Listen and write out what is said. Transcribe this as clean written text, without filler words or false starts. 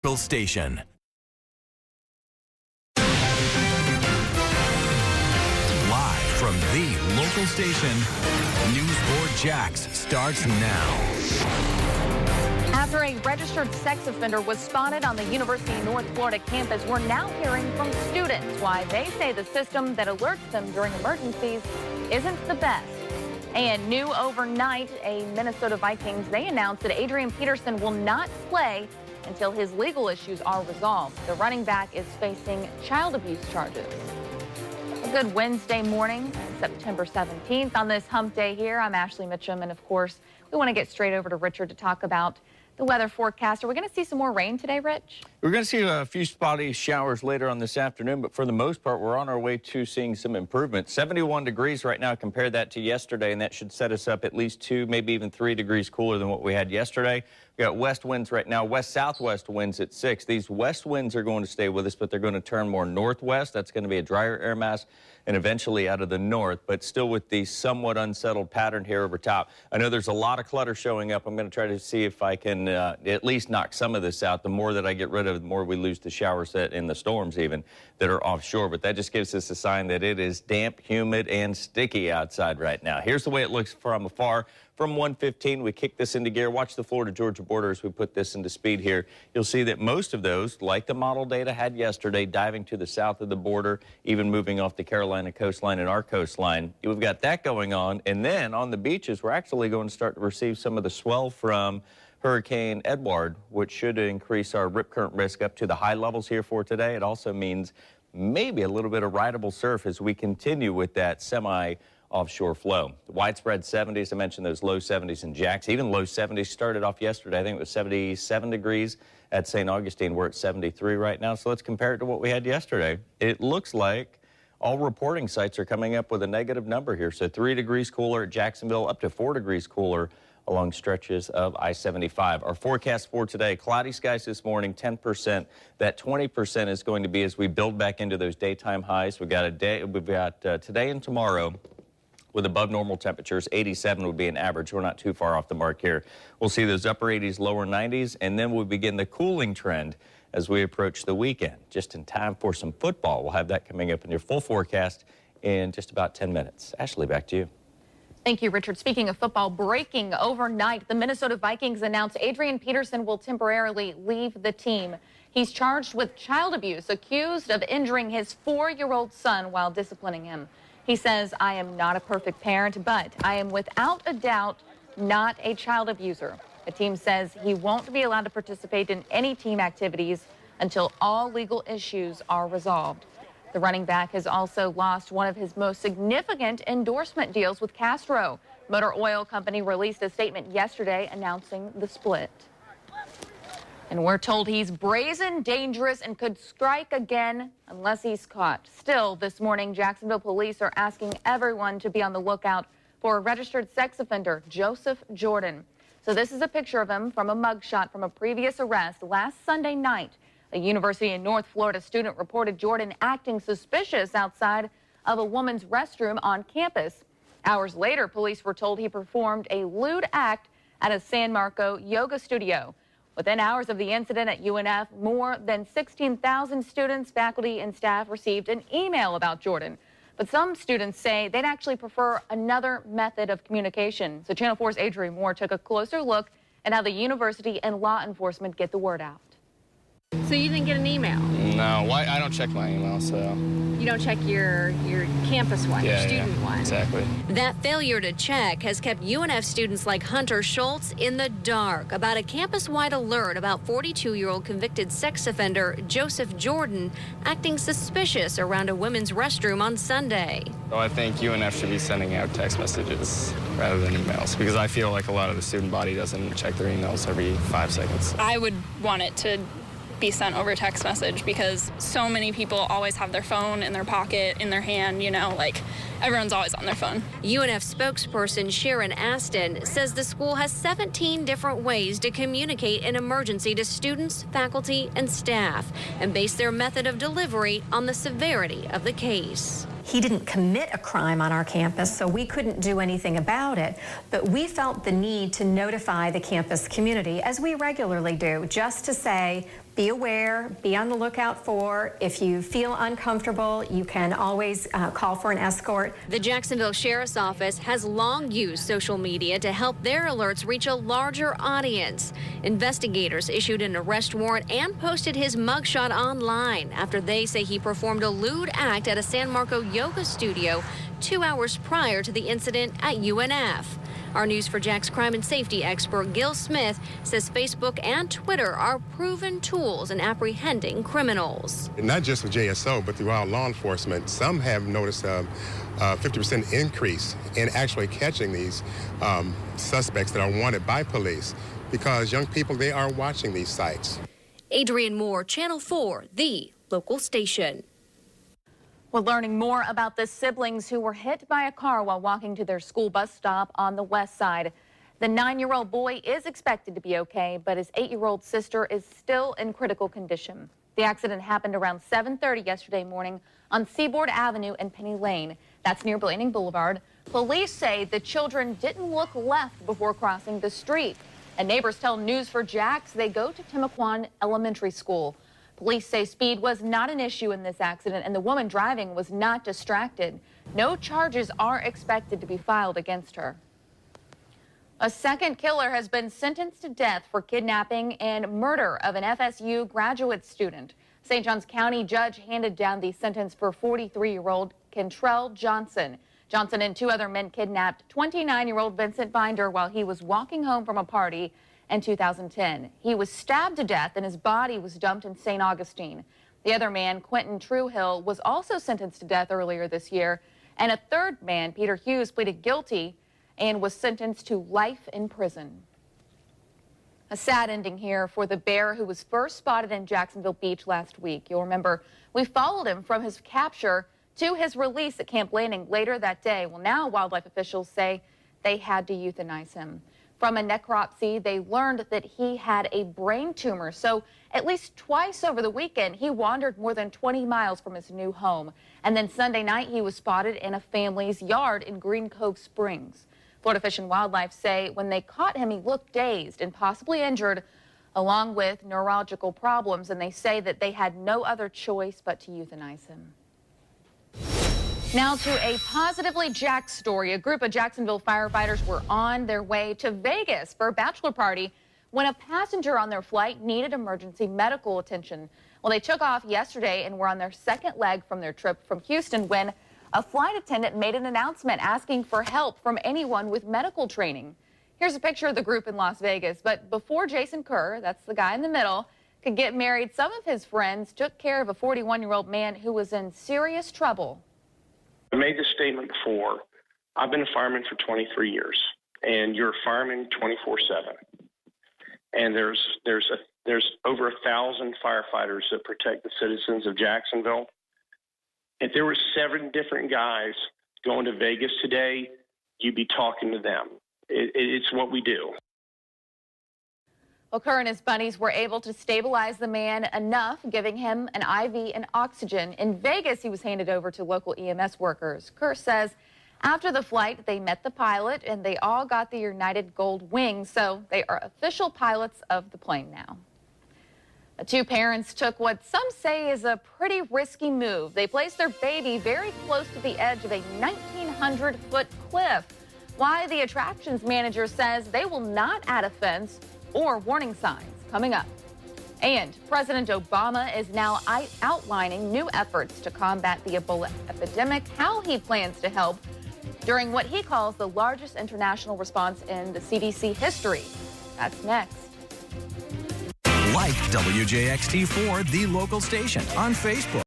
Local station. Live from the local station, News 4 Jax starts now. After a registered sex offender was spotted on the University of North Florida campus, we're now hearing from students why they say the system that alerts them during emergencies isn't the best. And new overnight, a Minnesota Vikings, they announced that Adrian Peterson will not play until his legal issues are resolved. The running back is facing child abuse charges. A good Wednesday morning, September 17th. On this hump day here, I'm Ashley Mitchum, and of course, we want to get straight over to Richard to talk about the weather forecast. Are we going to see some more rain today, Rich? We're going to see a few spotty showers later on this afternoon, but for the most part, we're on our way to seeing some improvement. 71 degrees right now. Compare that to yesterday, and that should set us up at least 2, maybe even 3 degrees cooler than what we had yesterday. We got west winds right now, west-southwest winds at 6. These west winds are going to stay with us, but they're going to turn more northwest. That's going to be a drier air mass and eventually out of the north, but still with the somewhat unsettled pattern here over top. I know there's a lot of clutter showing up. I'm going to try to see if I can at least knock some of this out. The more that I get rid of, the more we lose the shower set and the storms even that are offshore. But that just gives us a sign that it is damp, humid, and sticky outside right now. Here's the way it looks from afar. From 115, we kick this into gear. Watch the Florida-Georgia border as we put this into speed here. You'll see that most of those, like the model data had yesterday, diving to the south of the border, even moving off the Carolina coastline and our coastline. We've got that going on. And then on the beaches, we're actually going to start to receive some of the swell from Hurricane Edward, which should increase our rip current risk up to the high levels here for today. It also means maybe a little bit of rideable surf as we continue with that offshore flow. The widespread 70s, I mentioned those low 70s in Jax. Even low 70s started off yesterday. I think it was 77 degrees at St. Augustine. We're at 73 right now. So let's compare it to what we had yesterday. It looks like all reporting sites are coming up with a negative number here. So 3 degrees cooler at Jacksonville, up to 4 degrees cooler along stretches of I-75. Our forecast for today, cloudy skies this morning, 10%. That 20% is going to be as we build back into those daytime highs. We've got today and tomorrow with above normal temperatures. 87 would be an average. We're not too far off the mark here. We'll see those upper 80s, lower 90s, and then we'll begin the cooling trend as we approach the weekend. Just in time for some football. We'll have that coming up in your full forecast in just about 10 minutes. Ashley, back to you. Thank you, Richard. Speaking of football, breaking overnight, the Minnesota Vikings announced Adrian Peterson will temporarily leave the team. He's charged with child abuse, accused of injuring his 4-year-old son while disciplining him. He says, "I am not a perfect parent, but I am without a doubt not a child abuser." The team says he won't be allowed to participate in any team activities until all legal issues are resolved. The running back has also lost one of his most significant endorsement deals with Castro. Motor Oil Company released a statement yesterday announcing the split. And we're told he's brazen, dangerous, and could strike again unless he's caught. Still, this morning, Jacksonville police are asking everyone to be on the lookout for a registered sex offender, Joseph Jordan. So this is a picture of him from a mugshot from a previous arrest last Sunday night. A University of North Florida student reported Jordan acting suspicious outside of a woman's restroom on campus. Hours later, police were told he performed a lewd act at a San Marco yoga studio. Within hours of the incident at UNF, more than 16,000 students, faculty, and staff received an email about Jordan. But some students say they'd actually prefer another method of communication. So Channel 4's Adrian Moore took a closer look at how the university and law enforcement get the word out. So you didn't get an email? No, I don't check my email, so. You don't check your campus one, your student one? Exactly. That failure to check has kept UNF students like Hunter Schultz in the dark about a campus-wide alert about 42-year-old convicted sex offender Joseph Jordan acting suspicious around a women's restroom on Sunday. So I think UNF should be sending out text messages rather than emails, because I feel like a lot of the student body doesn't check their emails every 5 seconds. I would want it to be sent over text message, because so many people always have their phone in their pocket, in their hand, you know, like everyone's always on their phone. UNF spokesperson Sharon Aston says the school has 17 different ways to communicate an emergency to students, faculty, and staff, and base their method of delivery on the severity of the case. He didn't commit a crime on our campus, so we couldn't do anything about it. But we felt the need to notify the campus community, as we regularly do, just to say, be aware, be on the lookout for. If you feel uncomfortable, you can always call for an escort. The Jacksonville Sheriff's Office has long used social media to help their alerts reach a larger audience. Investigators issued an arrest warrant and posted his mugshot online after they say he performed a lewd act at a San Marco yoga studio 2 hours prior to the incident at UNF. Our News for Jax crime and safety expert Gil Smith says Facebook and Twitter are proven tools in apprehending criminals. And not just with JSO, but throughout law enforcement, some have noticed a 50% increase in actually catching these suspects that are wanted by police because young people, they are watching these sites. Adrienne Moore, Channel 4, the local station. We're learning more about the siblings who were hit by a car while walking to their school bus stop on the west side. The 9-year-old boy is expected to be okay, but his 8-year-old sister is still in critical condition. The accident happened around 7:30 yesterday morning on Seaboard Avenue and Penny Lane. That's near Blanding Boulevard. Police say the children didn't look left before crossing the street. And neighbors tell News for Jax they go to Timaquan Elementary School. Police say speed was not an issue in this accident and the woman driving was not distracted. No charges are expected to be filed against her. A second killer has been sentenced to death for kidnapping and murder of an FSU graduate student. St. Johns County judge handed down the sentence for 43-year-old Kentrell Johnson. Johnson and 2 other men kidnapped 29-year-old Vincent Binder while he was walking home from a party in 2010. He was stabbed to death and his body was dumped in St. Augustine. The other man, Quentin Truehill, was also sentenced to death earlier this year. And a third man, Peter Hughes, pleaded guilty and was sentenced to life in prison. A sad ending here for the bear who was first spotted in Jacksonville Beach last week. You'll remember we followed him from his capture to his release at Camp Landing later that day. Well, now wildlife officials say they had to euthanize him. From a necropsy, they learned that he had a brain tumor. So at least twice over the weekend, he wandered more than 20 miles from his new home. And then Sunday night, he was spotted in a family's yard in Green Cove Springs. Florida Fish and Wildlife say when they caught him, he looked dazed and possibly injured, along with neurological problems. And they say that they had no other choice but to euthanize him. Now to a positively Jax story. A group of Jacksonville firefighters were on their way to Vegas for a bachelor party when a passenger on their flight needed emergency medical attention. Well, they took off yesterday and were on their second leg from their trip from Houston when a flight attendant made an announcement asking for help from anyone with medical training. Here's a picture of the group in Las Vegas. But before Jason Kerr, that's the guy in the middle, could get married, some of his friends took care of a 41-year-old man who was in serious trouble. I made this statement before. I've been a fireman for 23 years, and you're a fireman 24/7. And there's over 1,000 firefighters that protect the citizens of Jacksonville. If there were 7 different guys going to Vegas today, you'd be talking to them. It's what we do. Well, Kerr and his buddies were able to stabilize the man enough, giving him an IV and oxygen. In Vegas, he was handed over to local EMS workers. Kerr says after the flight, they met the pilot and they all got the United Gold Wing, so they are official pilots of the plane now. The 2 parents took what some say is a pretty risky move. They placed their baby very close to the edge of a 1,900-foot cliff. Why, the attractions manager says they will not add a fence or warning signs coming up. And President Obama is now outlining new efforts to combat the Ebola epidemic, how he plans to help during what he calls the largest international response in the CDC history. That's next. Like WJXT4, the local station, on Facebook.